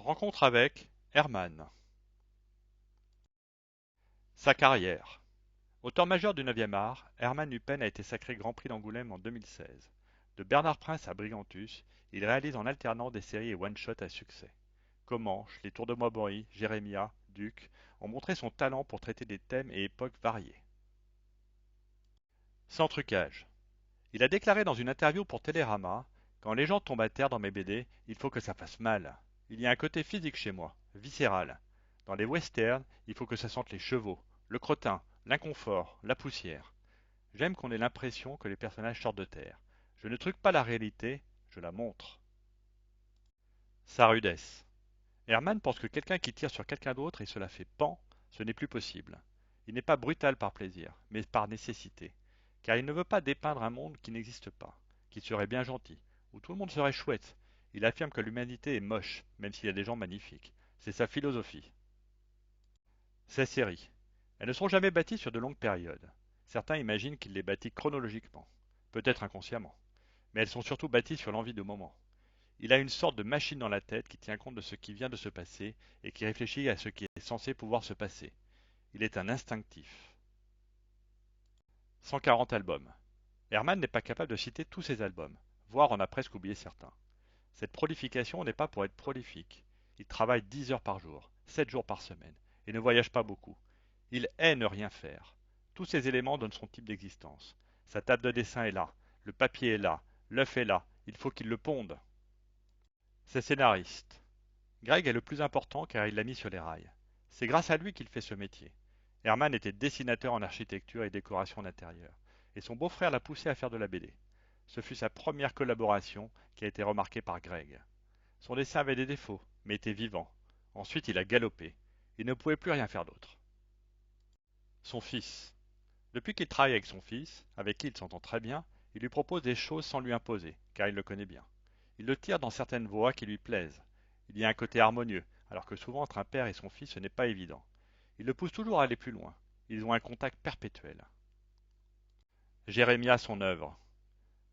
Rencontre avec Herman. Sa carrière. Auteur majeur du 9e art, Herman Huppen a été sacré Grand Prix d'Angoulême en 2016. De Bernard Prince à Brigantus, il réalise en alternant des séries et one-shots à succès. Comanche, Les Tours de Montbory, Jérémia, Duc ont montré son talent pour traiter des thèmes et époques variés. Sans trucage. Il a déclaré dans une interview pour Télérama: Quand les gens tombent à terre dans mes BD, il faut que ça fasse mal. Il y a un côté physique chez moi, viscéral. Dans les westerns, il faut que ça sente les chevaux, le crottin, l'inconfort, la poussière. J'aime qu'on ait l'impression que les personnages sortent de terre. Je ne truque pas la réalité, je la montre. Sa rudesse. Herman pense que quelqu'un qui tire sur quelqu'un d'autre et cela fait pan, ce n'est plus possible. Il n'est pas brutal par plaisir, mais par nécessité. Car il ne veut pas dépeindre un monde qui n'existe pas, qui serait bien gentil, où tout le monde serait chouette. Il affirme que l'humanité est moche, même s'il y a des gens magnifiques. C'est sa philosophie. Ces séries. Elles ne sont jamais bâties sur de longues périodes. Certains imaginent qu'il les bâtit chronologiquement, peut-être inconsciemment, mais elles sont surtout bâties sur l'envie de moment. Il a une sorte de machine dans la tête qui tient compte de ce qui vient de se passer et qui réfléchit à ce qui est censé pouvoir se passer. Il est un instinctif. 140 albums. Herman n'est pas capable de citer tous ses albums, voire en a presque oublié certains. Cette prolification n'est pas pour être prolifique. Il travaille 10 heures par jour, 7 jours par semaine, et ne voyage pas beaucoup. Il hait ne rien faire. Tous ces éléments donnent son type d'existence. Sa table de dessin est là, le papier est là, l'œuf est là, il faut qu'il le ponde. Ses scénaristes. Greg est le plus important car il l'a mis sur les rails. C'est grâce à lui qu'il fait ce métier. Herman était dessinateur en architecture et décoration d'intérieur, et son beau-frère l'a poussé à faire de la BD. Ce fut sa première collaboration qui a été remarquée par Greg. Son dessin avait des défauts, mais était vivant. Ensuite, il a galopé. Il ne pouvait plus rien faire d'autre. Son fils. Depuis qu'il travaille avec son fils, avec qui il s'entend très bien, il lui propose des choses sans lui imposer, car il le connaît bien. Il le tire dans certaines voies qui lui plaisent. Il y a un côté harmonieux, alors que souvent entre un père et son fils ce n'est pas évident. Il le pousse toujours à aller plus loin. Ils ont un contact perpétuel. Jérémia, son œuvre.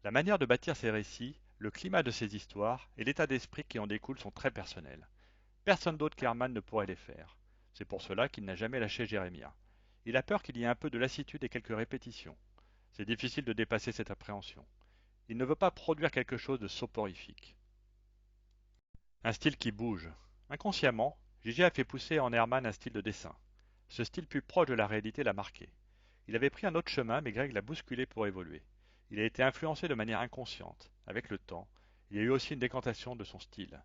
La manière de bâtir ses récits, le climat de ses histoires et l'état d'esprit qui en découle sont très personnels. Personne d'autre qu'Herman ne pourrait les faire. C'est pour cela qu'il n'a jamais lâché Jérémia. Il a peur qu'il y ait un peu de lassitude et quelques répétitions. C'est difficile de dépasser cette appréhension. Il ne veut pas produire quelque chose de soporifique. Un style qui bouge. Inconsciemment, Gigi a fait pousser en Herman un style de dessin. Ce style plus proche de la réalité l'a marqué. Il avait pris un autre chemin, mais Greg l'a bousculé pour évoluer. Il a été influencé de manière inconsciente. Avec le temps, il y a eu aussi une décantation de son style.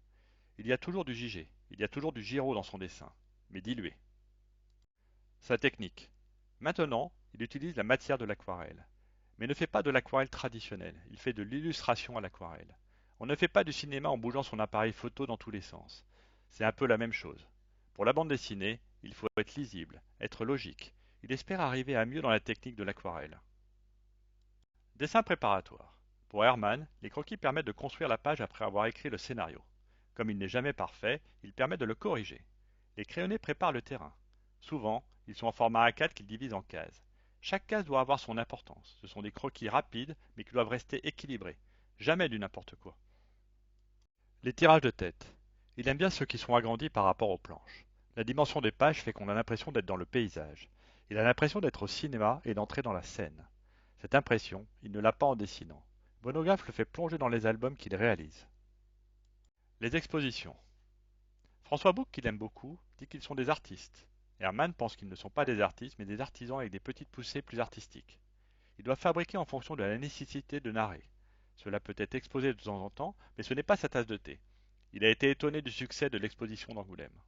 Il y a toujours du Gigi, il y a toujours du Giraud dans son dessin, mais dilué. Sa technique. Maintenant, il utilise la matière de l'aquarelle. Mais ne fait pas de l'aquarelle traditionnelle, il fait de l'illustration à l'aquarelle. On ne fait pas du cinéma en bougeant son appareil photo dans tous les sens. C'est un peu la même chose. Pour la bande dessinée, il faut être lisible, être logique. Il espère arriver à mieux dans la technique de l'aquarelle. Dessin préparatoire. Pour Herman, les croquis permettent de construire la page après avoir écrit le scénario. Comme il n'est jamais parfait, il permet de le corriger. Les crayonnés préparent le terrain. Souvent, ils sont en format A4 qu'ils divisent en cases. Chaque case doit avoir son importance. Ce sont des croquis rapides, mais qui doivent rester équilibrés. Jamais du n'importe quoi. Les tirages de tête. Il aime bien ceux qui sont agrandis par rapport aux planches. La dimension des pages fait qu'on a l'impression d'être dans le paysage. Il a l'impression d'être au cinéma et d'entrer dans la scène. Cette impression, il ne l'a pas en dessinant. Monographe le fait plonger dans les albums qu'il réalise. Les expositions. François Bouc, qu'il aime beaucoup, dit qu'ils sont des artistes. Herman pense qu'ils ne sont pas des artistes, mais des artisans avec des petites poussées plus artistiques. Ils doivent fabriquer en fonction de la nécessité de narrer. Cela peut être exposé de temps en temps, mais ce n'est pas sa tasse de thé. Il a été étonné du succès de l'exposition d'Angoulême.